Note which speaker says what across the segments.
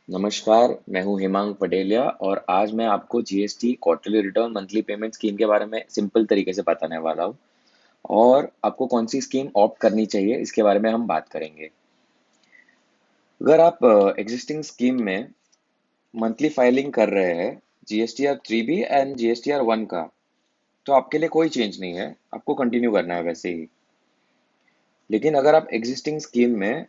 Speaker 1: नमस्कार, मैं हूँ हिमांक पटेलिया और आज मैं आपको GST quarterly return monthly payment scheme के बारे में सिंपल तरीके से बताने वाला हूँ और आपको कौन सी स्कीम ऑप्ट करनी चाहिए इसके बारे में हम बात करेंगे। अगर आप एग्जिस्टिंग स्कीम में मंथली फाइलिंग कर रहे हैं जीएसटीआर 3B एंड जीएसटीआर 1 का, तो आपके लिए कोई चेंज नहीं है, आपको कंटिन्यू करना है वैसे ही। लेकिन अगर आप एग्जिस्टिंग स्कीम में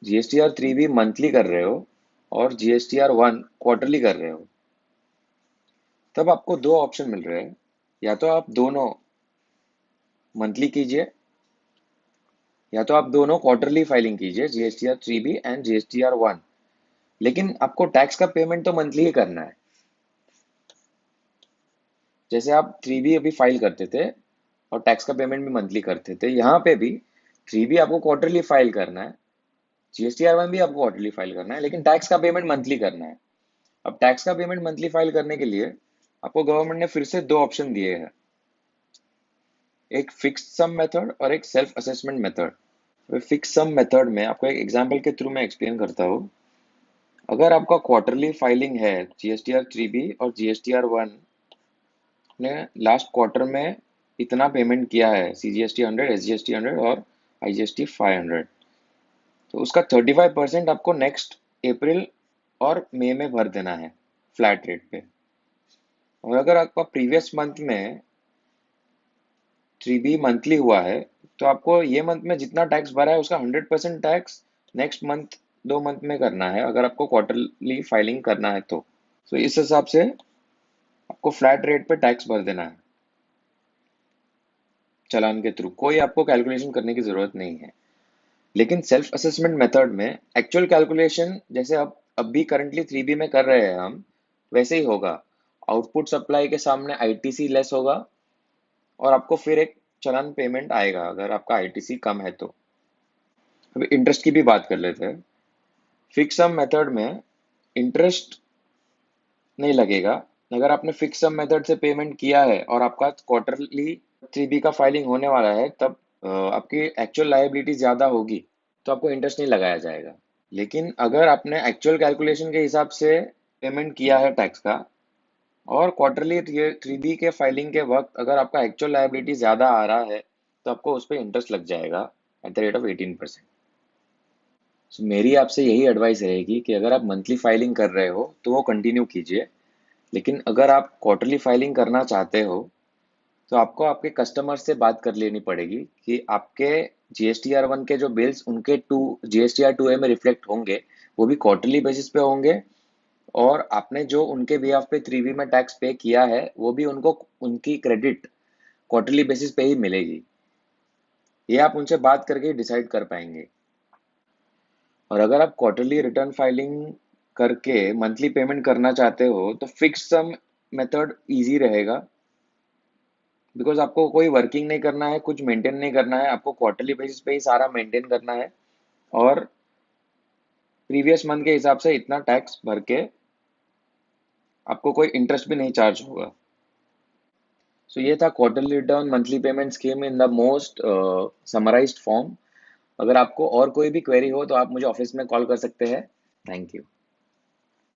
Speaker 1: जीएसटीआर 3B मंथली कर रहे हो और जीएसटीआर 1 क्वार्टरली कर रहे हो, तब आपको दो ऑप्शन मिल रहे हैं। या तो आप दोनों मंथली कीजिए या तो आप दोनों क्वार्टरली फाइलिंग कीजिए, जीएसटीआर 3B एंड जीएसटीआर 1। लेकिन आपको टैक्स का पेमेंट तो मंथली ही करना है। जैसे आप 3B अभी फाइल करते थे और टैक्स का पेमेंट भी मंथली करते थे, यहाँ पे भी 3B आपको क्वार्टरली फाइल करना है, जीएसटीआर 1 भी आपको क्वार्टरली फाइल करना है, लेकिन टैक्स का पेमेंट मंथली करना है। अब टैक्स का पेमेंट मंथली फाइल करने के लिए आपको गवर्नमेंट ने फिर से दो ऑप्शन दिए हैं, एक फिक्स्ड सम मेथड और एक self assessment method. Fixed sum method में आपको एक एग्जांपल के थ्रू मैं एक्सप्लेन करता हूँ। अगर आपका क्वार्टरली फाइलिंग है, जीएसटीआर 3B और जीएसटीआर 1 ने लास्ट क्वार्टर में इतना पेमेंट किया है, सीजीएसटी 100, एसजीएसटी 100 और आईजीएसटी 500, तो उसका 35% आपको नेक्स्ट अप्रैल और मई में भर देना है फ्लैट रेट पे। और अगर आपका प्रीवियस मंथ में 3B मंथली हुआ है, तो आपको ये मंथ में जितना टैक्स भरा है उसका 100% टैक्स नेक्स्ट मंथ 2 मंथ में करना है, अगर आपको क्वार्टरली फाइलिंग करना है तो इस हिसाब से आपको फ्लैट रेट पे टैक्स भर देना है चालान के थ्रू। कोई आपको कैलकुलेशन करने की जरूरत नहीं है। लेकिन सेल्फ असेसमेंट मेथड में एक्चुअल कैलकुलेशन जैसे अब भी करंटली 3B में कर रहे हैं हम, वैसे ही होगा। आउटपुट सप्लाई के सामने आईटीसी लेस होगा और आपको फिर एक चालान पेमेंट आएगा अगर आपका आईटीसी कम है तो। अभी इंटरेस्ट की भी बात कर लेते हैं। फिक्स सम मेथड में इंटरेस्ट नहीं लगेगा। अगर आपने फिक्स सम मेथड से पेमेंट किया है और आपका क्वार्टरली 3B का फाइलिंग होने वाला है, तब आपकी एक्चुअल लायबिलिटी ज़्यादा होगी, तो आपको इंटरेस्ट नहीं लगाया जाएगा। लेकिन अगर आपने एक्चुअल कैलकुलेशन के हिसाब से पेमेंट किया है टैक्स का और क्वार्टरली 3B के फाइलिंग के वक्त अगर आपका एक्चुअल लायबिलिटी ज़्यादा आ रहा है, तो आपको उस पर इंटरेस्ट लग जाएगा एट द रेट ऑफ 18%। सो मेरी आपसे यही एडवाइस रहेगी कि अगर आप मंथली फाइलिंग कर रहे हो तो वो कंटिन्यू कीजिए। लेकिन अगर आप क्वार्टरली फाइलिंग करना चाहते हो, तो आपको आपके कस्टमर से बात कर लेनी पड़ेगी कि आपके जीएसटीआर 1 के जो बिल्स उनके टू जीएसटीआर 2A में रिफ्लेक्ट होंगे, वो भी क्वार्टरली बेसिस पे होंगे। और आपने जो उनके बिहाफ पे 3B में टैक्स पे किया है, वो भी उनको उनकी क्रेडिट क्वार्टरली बेसिस पे ही मिलेगी। ये आप उनसे बात करके डिसाइड कर पाएंगे। और अगर आप क्वार्टरली रिटर्न फाइलिंग करके मंथली पेमेंट करना चाहते हो, तो फिक्स सम मेथड इजी रहेगा, बिकॉज आपको कोई वर्किंग नहीं करना है, कुछ मेंटेन नहीं करना है, आपको क्वार्टरली बेसिस पे ही सारा मेंटेन करना है और प्रीवियस मंथ के हिसाब से इतना टैक्स भर के आपको कोई इंटरेस्ट भी नहीं चार्ज होगा। सो ये था quarterly return monthly payment scheme in the most summarised form. अगर आपको और कोई भी क्वेरी हो तो आप मुझे ऑफिस में कॉल कर सकते हैं। Thank you.